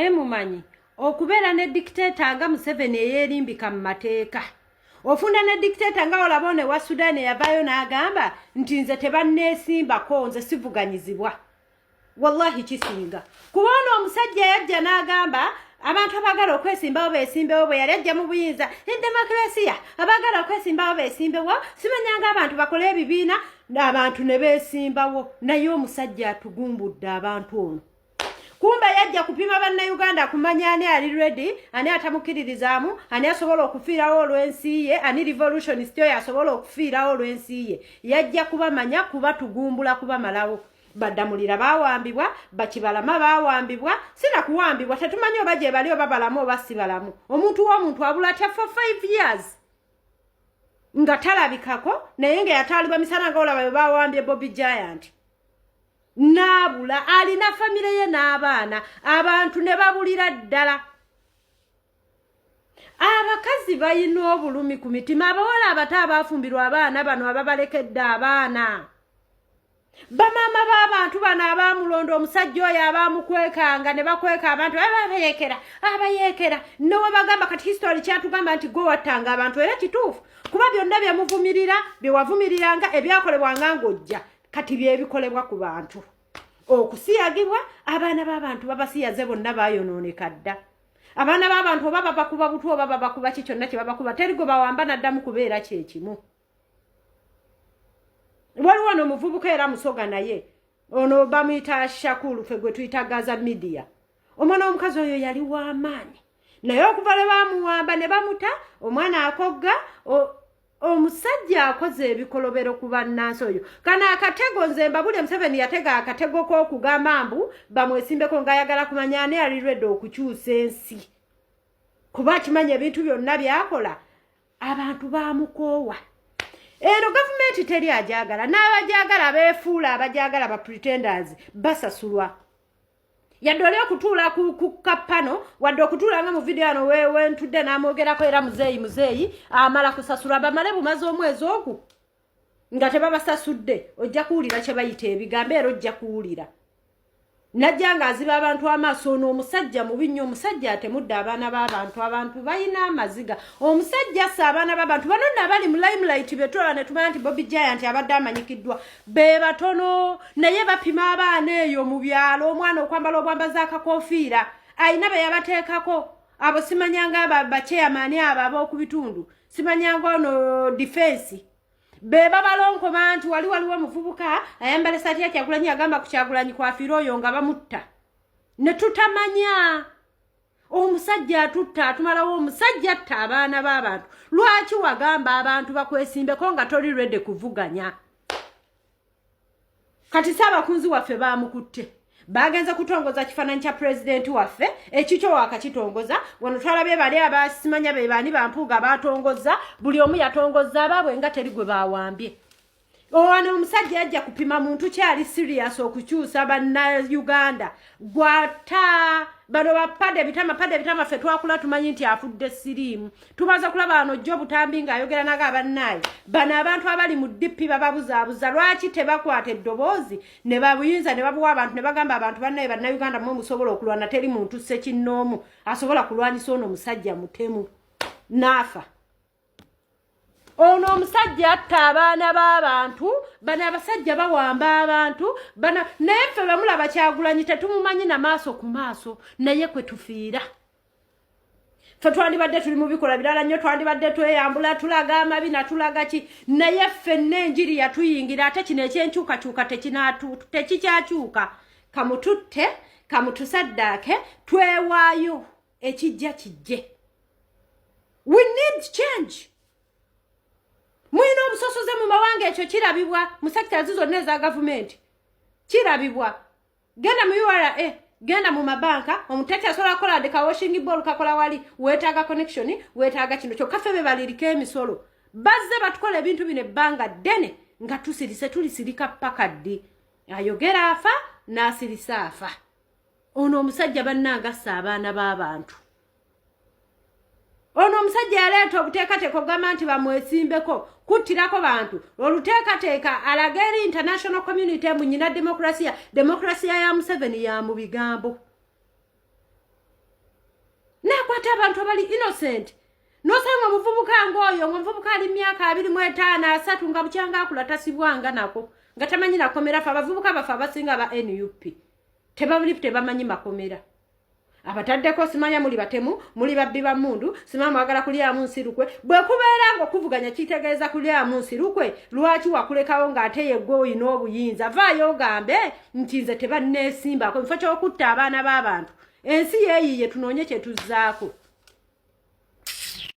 Mumanyi okubeera ne dictator nga Museveni eyerimbika mu mateeka. Ofunda ne dictator nga olabone wa Sudan yavayo n'agamba nti nze tebanneesimbako nze sivuganyizibwa. Wallahi kisinga. Kubona omusajja yajja n'agamba abantu abagala okwesimbawo beesimbewo bwe yali ajja mu buyinza demokrasiya abagala okwesimbawo beesimbewo simanyanga abantu bakole ebibiina n'abantu ne beesimbawo naye omusajja atugumbudde abantu ono. Kumba yajja kupima bannayuganda kumanya ani ali ready ani atamukiririzaamu ani asobola okufiirawo olw'ensi ye ani revolutionist oyo asobola okufiirawo olw'ensi ye yajja kubamanya kuba tugumbula kuba malawo. Baddamulira baawambibwa bakibalama baawambibwa sina kuwambibwa tetumanyi oba gye bali oba balamu oba si balamu. Omuntu w'omuntu abula atya for 5 years nga talabikako naye nga yataalibwa misana nga olaba baawambye Bobby Giant n'abula alina famire ye n'abaana abantu ne babulira ddala. Abakazi bayina obulumi ku mitima abawala abato abaafumbirwa abaana bano ababalekedde abaana. Bamama b'abantu bano abaamulondo omusajja oyo abaamukwekanga ne bakweka abantu abayeekera nowe bagamba kati history kyatugamba nti gwe wattanga abantu era kituufu kuba byonna byemuvumirira byewavumiriranga ebyakolebwanga ng'ojja kati byebikolebwa ku bantu. Okusiyagibwa abaana b'abantu babasiyaze bonna baayonooneka dda. Abaana b'abantu oba babakuba butu oba babakuba ki kyonna kye babakuba teri gwe bawamba naddamu kubeera kyekimu. Waliwo ono muvubuka era musoga naye ono bamuyita Shakulu ffe gwe tuyita Gaza Media. Omwana omukazi oyo yali w'amaanyi naye okuva lwe bamuwamba ne bamuta omwana akogga omusajja akoze ebikolobero ku bannansi oyo. Kana akatego nze mbabulya Museveni yatega akatego k'okugamba mbu bamwesimbeko ng'ayagala kumanya ani ali ready okukyusa ensi kuba akimanya ebintu byonna byakola abantu baamukoowa. Eno gavumenti teri ajagala n'abajagala beefuula abajagala ba pretenders basasulwa. Yadde oli okutuula ku kapano wadde okutuula nga mu video ano wewe ntudde n'amwogerako era muzeeyi amala kusasula bamale bumaze omwezi ogwo nga tebabasasudde ojja kuwulira kye bayita ebigambo era ojja kuwulira. Najja ng'aziba abantu amaaso ono omusajja mubi nnyo omusajja atemudde abaana b'abantu abantu balina amaziga omusajja assa abaana b'abantu bano abali mu limelight betwala ne tumanya nti Bobby Giant abadde amanyikiddwa be batono naye bapima abaana eyo mu byalo omwana okwambala obwambaza akakoofiira ayina be yabateekako abo simanyanga bachairman abo ab'oku bitundu simanyanga ono defense be babalonko bantu waliwo muvubuka ayambala sati ya Kyagulanyi agamba ku Kyagulanyi kwafiira oyo nga bamutta ne tutamanya omusajja atutta atumalawo omusajja atta abaana b'abantu. Lwaki wagamba abantu bakwesimbeko nga toli ready kuvuganya? Kati Ssaabakunzi waffe baamukutte bagenza kutongoza kifaananyi kya president waffe ekikyo wakakitongoza wano twalabye bali abasimanya be bani bampuuga batongoza buli omu yatongoza abaabwe nga teri gwe baawambye. Ono omusajja yajja kupima muntu kyali serious okukyusa banna Uganda gwata bano bapade bitama ffe twakula tumanyi nti afudde siriimu tumaze kulaba ano jjo butambi ng'ayogera naga abannaye bano abantu abali mu DP bababuzaabuza lwaki tebakwata eddoboozi ne babuyinza ne babuwa abantu ne bagamba abantu bannaye bannayuganda mwe musobola okulwana teri muntu ssekinnoomu asobola kulwanyisa ono omusajja mutemu naafa. Ono omusajja atta abaana b'abantu bano abasajja bawamba abantu bano naye ffe bamulaba Kyagulanyi tetumumanyi na maaso ku maaso naye kwe tufiira. Ffe twandibadde tuli mu bikola birala nnyo twandibadde tweyambula tulaga amabi na tulaga ki naye ffenna enjiri yatuyingira ate kino ekyenkyukakyuka tekikyakyuka kamututte kamutusaddaake twewaayo ekijja kijje. We need change. Mwino obusosoze mu mawanga ekyo kirabibwa mu sectors zonna eza gavumenti kirabibwa. Genda mu URA genda mu mabanka omuteeki asobola kukola deka washing ball kakola wali weetaaga connection weetaaga kino kyokka ffe be balirika emisolo bazze batukola ebintu bino ebbanga ddene nga tusirise tulisirika paka ddi ayogera afa n'asirisa afa. Ono omusajja bannanga assa abaana b'abantu. Ono omusajja yaleeta obuteekateeka ogamba nti bamwesimbeko kuttirako bantu oluteekateeka alage eri international community mbu nyina demokrasiya ya Museveni ya mu bigambo. ate abantu abali innocent nosanga muvubuka ngoyo ngomuvubuka ali myaka 25 3 nga bukyanga akula tasibwanga nako nga tamanyi nakomera fa abavubuka bafa abasinga ba NUP tebamanyi makomera abataddeko simanya muli batemu muli babbi ba mundu simanya mwagala kulyamu nsirukwe bwe kubeera ngo kuvuganya kitegeeza kulyamu nsirukwe lwaki wakulekawo ng'ateye gwoyi n'obuyinza vaayo ogambe nti nze tebanneesimbako mfa ky'okutta abaana b'abantu ensi yeeyiye tunoonye kye tuzzaako